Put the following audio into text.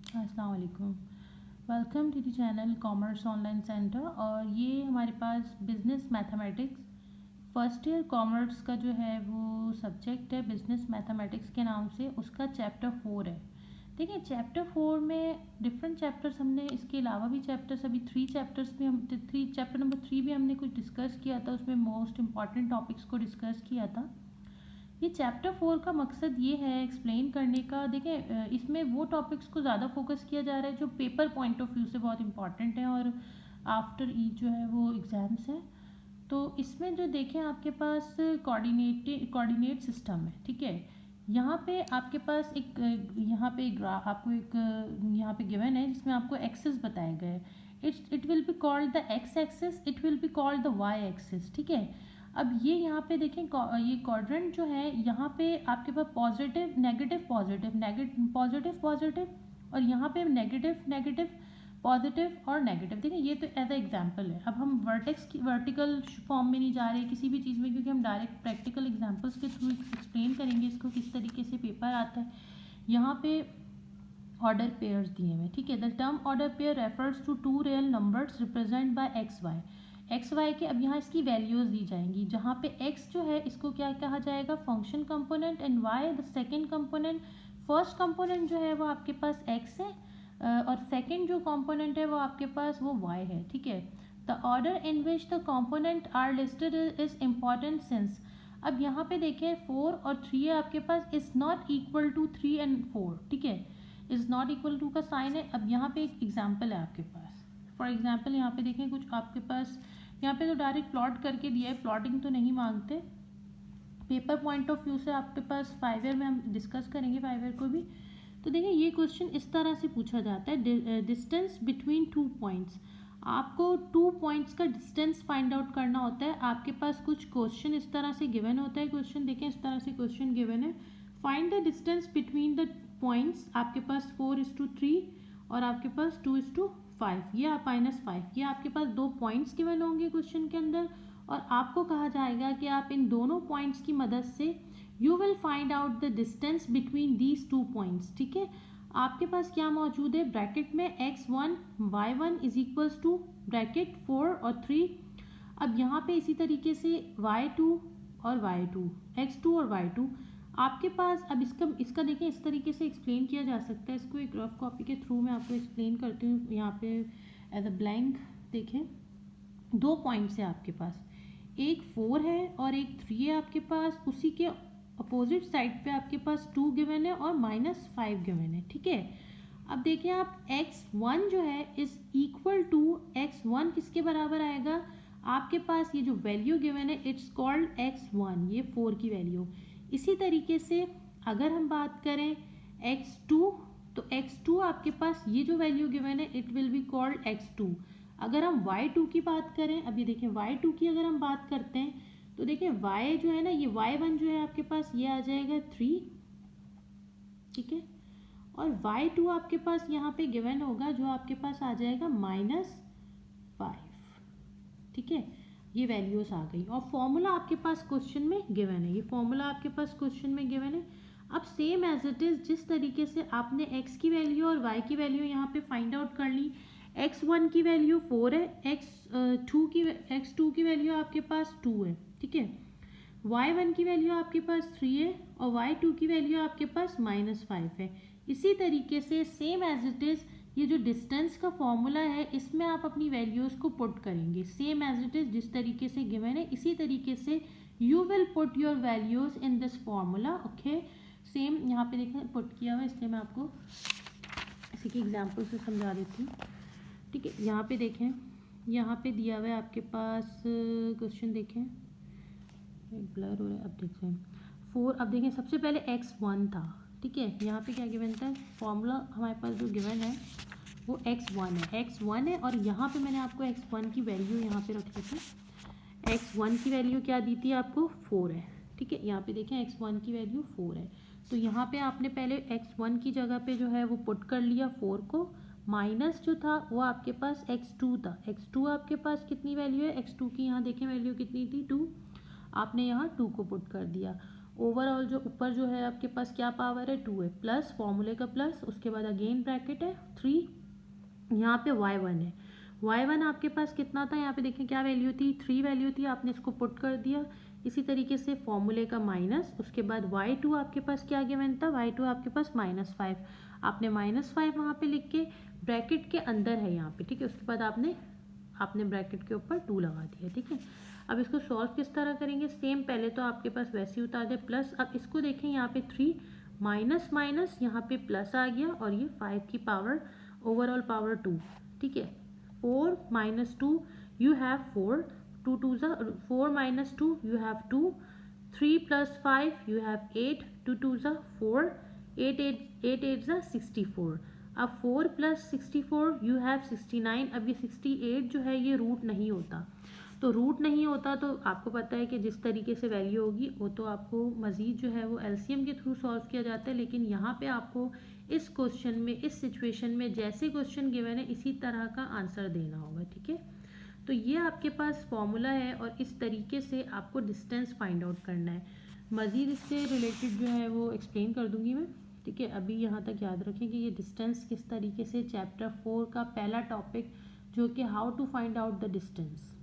अस्सलाम वालेकुम। Welcome to the channel commerce online centre. और ये हमारे पास business mathematics first year commerce का जो है वो सब्जेक्ट है, बिजनेस मैथमेटिक्स के नाम से। उसका चैप्टर 4 है। देखिए चैप्टर 4 में डिफरेंट चैप्टर्स, हमने इसके अलावा भी चैप्टर्स, अभी 3 चैप्टर्स भी हम चैप्टर नंबर 3 भी हमने कुछ डिस्कस किया था। उसमें मोस्ट इंपॉर्टेंट टॉपिक्स को डिस्कस किया था। ये चैप्टर 4 का मकसद ये है एक्सप्लेन करने का। देखें इसमें वो टॉपिक्स को ज़्यादा फोकस किया जा रहा है जो पेपर पॉइंट ऑफ व्यू से बहुत इंपॉर्टेंट है और आफ्टर ईच जो है वो एग्ज़ाम्स हैं। तो इसमें जो देखें आपके पास कोऑर्डिनेट सिस्टम है, ठीक है। यहाँ पे आपके पास एक यहाँ पे आपको एक यहाँ पे गिवन है जिसमें आपको एक्सेस बताए गए। It will be called the x axis, it will be called the y axis, ठीक है। अब ये यहाँ पे देखें ये क्वाड्रेंट जो है, यहाँ पे आपके पास positive negative positive negative positive positive और यहाँ पे नेगेटिव नेगेटिव पॉजिटिव और नेगेटिव। देखिए ये तो एज अ एग्जाम्पल है। अब हम वर्टेक्स की वर्टिकल फॉर्म में नहीं जा रहे किसी भी चीज़ में, क्योंकि हम डायरेक्ट प्रैक्टिकल एग्जाम्पल्स के थ्रू एक्सप्लेन करेंगे इसको किस तरीके से पेपर आता है। यहाँ पे ऑर्डर पेयर्स दिए हुए, ठीक है। The term order pair refers to two real numbers represent by x y. X y के अब यहाँ इसकी वैल्यूज़ दी जाएंगी, जहाँ पे एक्स जो है इसको क्या कहा जाएगा, function component, and why the second component. First component जो है वो आपके पास एक्स है और सेकेंड जो कंपोनेंट है वो आपके पास वो वाई है, ठीक है। The order in which the component are listed is important since. अब यहाँ पे देखें 4 और 3 है आपके पास, is not equal to 3 and 4, ठीक है। इज़ नॉट इक्वल टू का साइन है। अब यहाँ पे एक एग्जाम्पल है आपके पास। फॉर एग्जाम्पल यहाँ पे देखें कुछ आपके पास, यहाँ पे तो डायरेक्ट प्लॉट करके दिया है, प्लॉटिंग तो नहीं मांगते। पेपर पॉइंट ऑफ व्यू से आपके पास 5 ईयर में हम डिस्कस करेंगे 5 ईयर को भी। तो देखिए ये क्वेश्चन इस तरह से पूछा जाता है, डिस्टेंस बिटवीन 2 पॉइंट्स। आपको 2 पॉइंट्स का डिस्टेंस फाइंड आउट करना होता है। आपके पास कुछ क्वेश्चन इस तरह से गिवन होता है। क्वेश्चन देखें इस तरह से क्वेश्चन गिवन है, find the distance between the points. आपके पास 4:3 और आपके पास 2:5, ये आप -5, ये आपके पास 2 पॉइंट्स गिवन होंगे क्वेश्चन के अंदर। और आपको कहा जाएगा कि आप इन दोनों पॉइंट्स की मदद से you will find out the distance between these 2 points, ठीक है। आपके पास क्या मौजूद है ब्रैकेट में, x1 y1 is equals to bracket 4 और 3। अब यहाँ पे इसी तरीके से y2 और y2, x2 और y2 आपके पास। अब इसका देखें इस तरीके से एक्सप्लेन किया जा सकता है। इसको एक रफ कॉपी के थ्रू मैं आपको एक्सप्लेन करती हूँ। यहाँ पे एज अ ब्लैंक देखें 2 पॉइंट्स है आपके पास, एक 4 है और एक 3 है आपके पास। उसी के अपोजिट साइड पे आपके पास 2 गिवन है और -5 गिवन है, ठीक है। अब देखिए आप x1 जो है इज इक्वल टू x1 किसके बराबर आएगा, आपके पास ये जो वैल्यू गिवन है इट्स कॉल्ड x1, ये 4 की वैल्यू। इसी तरीके से अगर हम बात करें x2, तो x2 आपके पास ये जो वैल्यू गिवन है it will be called x2। अगर हम y2 की बात करें, अभी देखें y2 की अगर हम बात करते हैं तो देखिए y जो है ना, ये y1 जो है आपके पास ये आ जाएगा 3, ठीक है। और y2 आपके पास यहाँ पे गिवन होगा जो आपके पास आ जाएगा -5, ठीक है। ये वैल्यूज आ गई और फॉर्मूला आपके पास क्वेश्चन में गिवन है, ये फॉर्मूला आपके पास क्वेश्चन में गिवन है। अब सेम एज इट इज़, जिस तरीके से आपने x की वैल्यू और y की वैल्यू यहाँ पे फाइंड आउट कर ली। x1 की वैल्यू 4 है, x2 की वैल्यू आपके पास 2 है, ठीक है। y1 की वैल्यू आपके पास 3 है और y2 की वैल्यू आपके पास -5 है। इसी तरीके से सेम एज इट इज़, ये जो डिस्टेंस का फॉर्मूला है इसमें आप अपनी वैल्यूज़ को पुट करेंगे सेम एज इट इज़, जिस तरीके से गिवन है इसी तरीके से you will put your values in this formula, okay. Same यहाँ पे देखें पुट किया हुआ है, इसलिए मैं आपको इसी के एग्जाम्पल से समझा देती हूँ, ठीक है। यहाँ पे देखें, यहाँ पे दिया हुआ है आपके पास क्वेश्चन, देखें ब्लर हो रहा है, अब देखें 4। अब देखें सबसे पहले x1 था, ठीक है। यहाँ पे क्या गिवन था, फॉर्मूला हमारे पास जो गिवन है वो x1 है और यहाँ पे मैंने आपको x1 की वैल्यू यहाँ पे रखी थी। x1 की वैल्यू क्या दी थी आपको, 4 है, ठीक है। यहाँ पे देखें x1 की वैल्यू 4 है, तो यहाँ पे आपने पहले x1 की जगह पे जो है वो पुट कर लिया 4 को, माइनस जो था वो आपके पास x2 था। x2 आपके पास कितनी वैल्यू है, x2 की यहाँ देखें वैल्यू कितनी थी, 2, आपने यहाँ 2 को पुट कर दिया। ओवरऑल जो ऊपर जो है आपके पास क्या पावर है, 2 है, प्लस फॉर्मूले का प्लस, उसके बाद अगेन ब्रैकेट है 3, यहाँ पे y1 है। y1 आपके पास कितना था, यहाँ पे देखें क्या वैल्यू थी, 3 वैल्यू थी, आपने इसको पुट कर दिया। इसी तरीके से फॉर्मूले का माइनस, उसके बाद y2 आपके पास क्या गिवन था, y2 आपके पास -5, आपने -5 वहाँ पे लिख के ब्रैकेट के अंदर है यहाँ पे, ठीक है। उसके बाद आपने ब्रैकेट के ऊपर 2 लगा दिया, ठीक है। अब इसको सॉल्व किस तरह करेंगे, सेम पहले तो आपके पास वैसे ही उतार दे प्लस। अब इसको देखें यहाँ पे 3 माइनस माइनस यहाँ पे प्लस आ गया, और ये 5 की पावर ओवरऑल पावर 2, ठीक है। 4 minus 2 you have 4, 2 2 ज़ा 4 minus 2 you have 2, 3 plus 5 you have 8, 2 2 ज़ा 4, 8 8 ज़ा 64। अब 4 plus 64 you have 69। अब ये 68 जो है ये रूट नहीं होता, तो रूट नहीं होता तो आपको पता है कि जिस तरीके से वैल्यू होगी वो तो आपको मज़ीद जो है वो एलसीएम के थ्रू सॉल्व किया जाता है, लेकिन यहाँ पे आपको इस क्वेश्चन में, इस सिचुएशन में जैसे क्वेश्चन गिवन है इसी तरह का आंसर देना होगा, ठीक है। तो ये आपके पास फॉर्मूला है और इस तरीके से आपको डिस्टेंस फाइंड आउट करना है। मज़ीद इससे रिलेटेड जो है वो एक्सप्लेन कर दूंगी मैं, ठीक है। अभी यहाँ तक याद रखें कि ये डिस्टेंस किस तरीके से, चैप्टर 4 का पहला टॉपिक जो कि how to find out the distance.